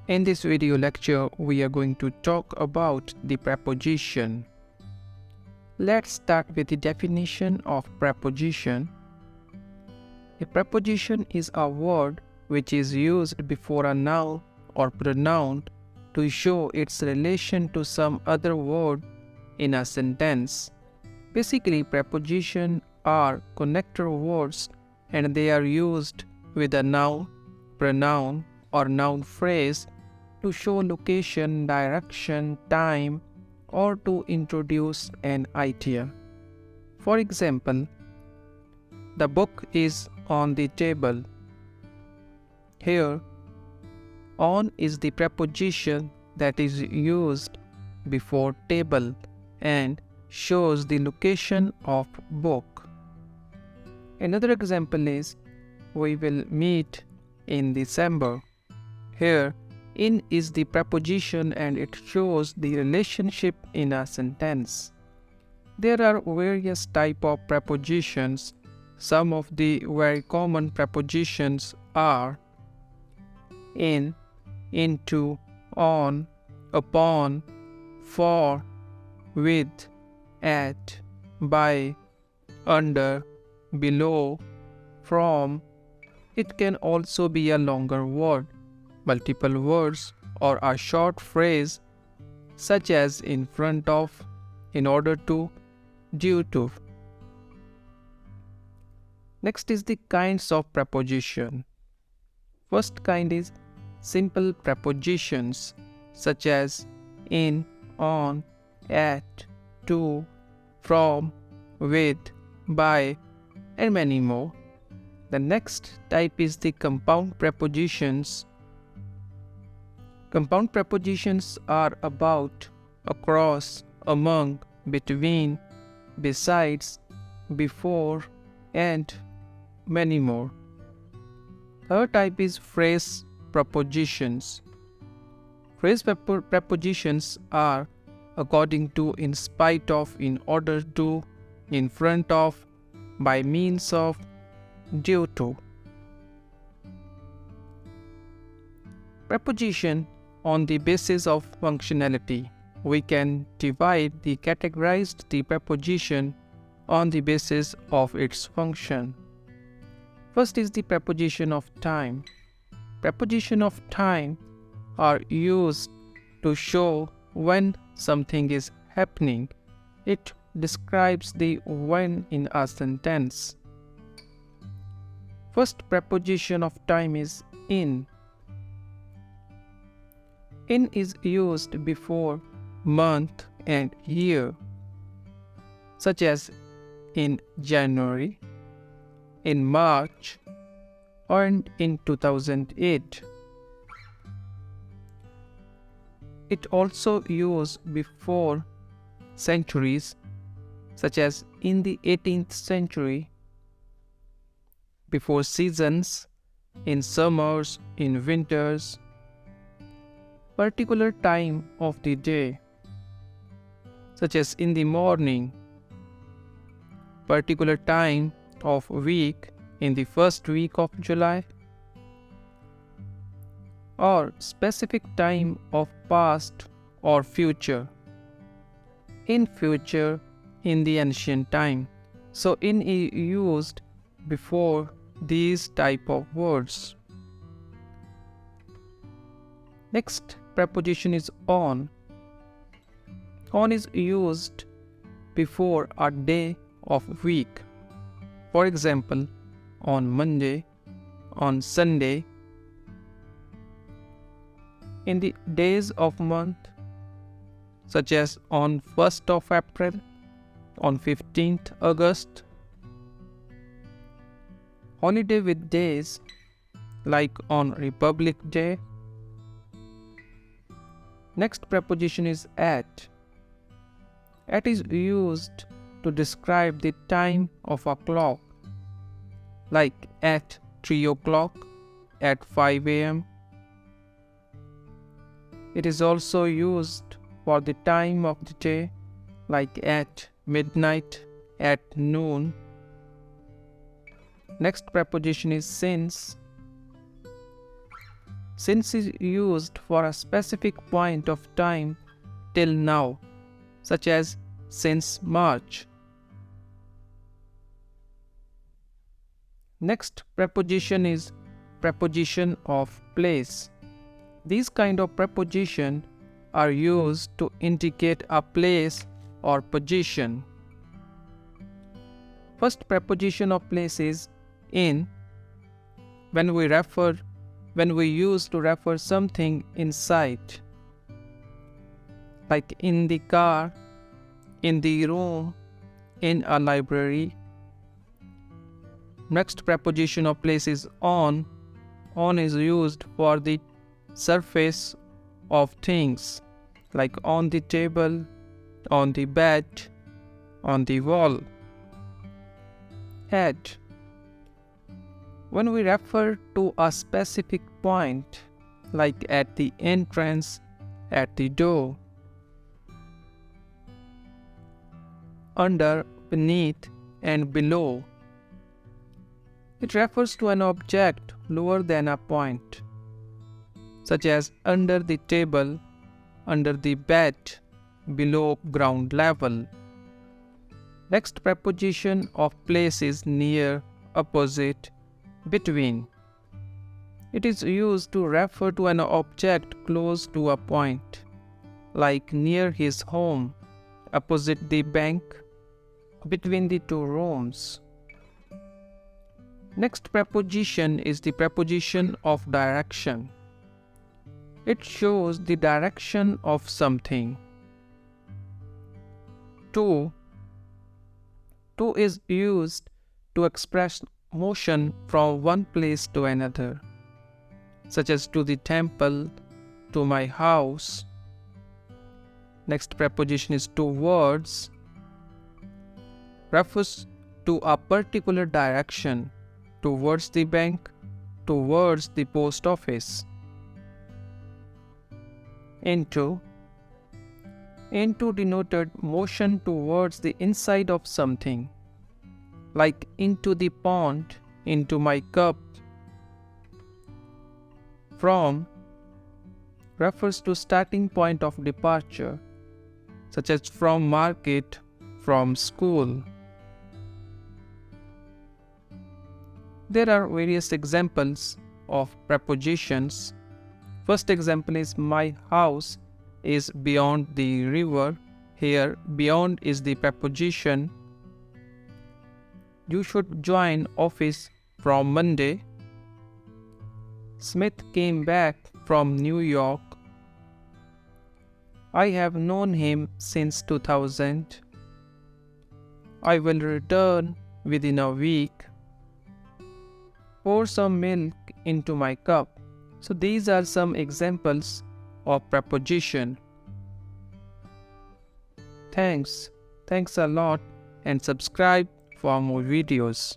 In this video lecture, we are going to talk about the preposition. Let's start with the definition of preposition. A preposition is a word which is used before a noun or pronoun to show its relation to some other word in a sentence. Basically, prepositions are connector words and they are used with a noun, pronoun, or noun phrase to show location, direction, time, or to introduce an idea. For example, the book is on the table. Here, on is the preposition that is used before table and shows the location of book. Another example is, we will meet in December. Here, in is the preposition and it shows the relationship in a sentence. There are various types of prepositions. Some of the very common prepositions are in, into, on, upon, for, with, at, by, under, below, from. It can also be a longer word, multiple words, or a short phrase such as in front of, in order to, due to. Next is the kinds of preposition. First kind is simple prepositions such as in, on, at, to, from, with, by, and many more. The next type is the compound prepositions. Compound prepositions are about, across, among, between, besides, before, and many more. Third type is phrase prepositions. Phrase prepositions are according to, in spite of, in order to, in front of, by means of, due to. Preposition on the basis of functionality. We can categorize the preposition on the basis of its function. First is the preposition of time. Preposition of time are used to show when something is happening. It describes the when in a sentence. First preposition of time is in. In is used before month and year, such as in January, in March, or in 2008. It also used before centuries, such as in the 18th century, before seasons, in summers, in winters, particular time of the day, such as in the morning, particular time of week, in the first week of July, or specific time of past or future, in future, in the ancient time. So in is used before these type of words. Next preposition is on. On is used before a day of week. For example, on Monday, on Sunday, in the days of month, such as on 1st of April, on 15th August. Holiday with days, like on Republic Day. Next preposition is at. At is used to describe the time of a clock, like at 3 o'clock, at 5 a.m. It is also used for the time of the day, like at midnight, at noon. Next preposition is since. Since is used for a specific point of time till now, such as since March. Next preposition is preposition of place. These kind of preposition are used to indicate a place or position. First preposition of place is in. When we use to refer something inside, like in the car, in the room, in a library. Next preposition of place is on. On is used for the surface of things, like on the table, on the bed, on the wall. At. When we refer to a specific point, like at the entrance, at the door. Under, beneath, and below. It refers to an object lower than a point, such as under the table, under the bed, below ground level. Next preposition of place is near, opposite, between. It is used to refer to an object close to a point, like near his home, opposite the bank, between the two rooms. Next preposition is the preposition of direction. It shows the direction of something. To. To is used to express motion from one place to another, such as to the temple, to my house. Next preposition is towards. Refers to a particular direction, towards the bank, towards the post office. Into. Into denoted motion towards the inside of something, like into the pond, into my cup. From refers to starting point of departure, such as from market, from school. There are various examples of prepositions. First example is my house is beyond the river. Here, beyond is the preposition. You should join office from Monday. Smith came back from New York. I have known him since 2000. I will return within a week. Pour some milk into my cup. So these are some examples of preposition. Thanks a lot and subscribe for more videos.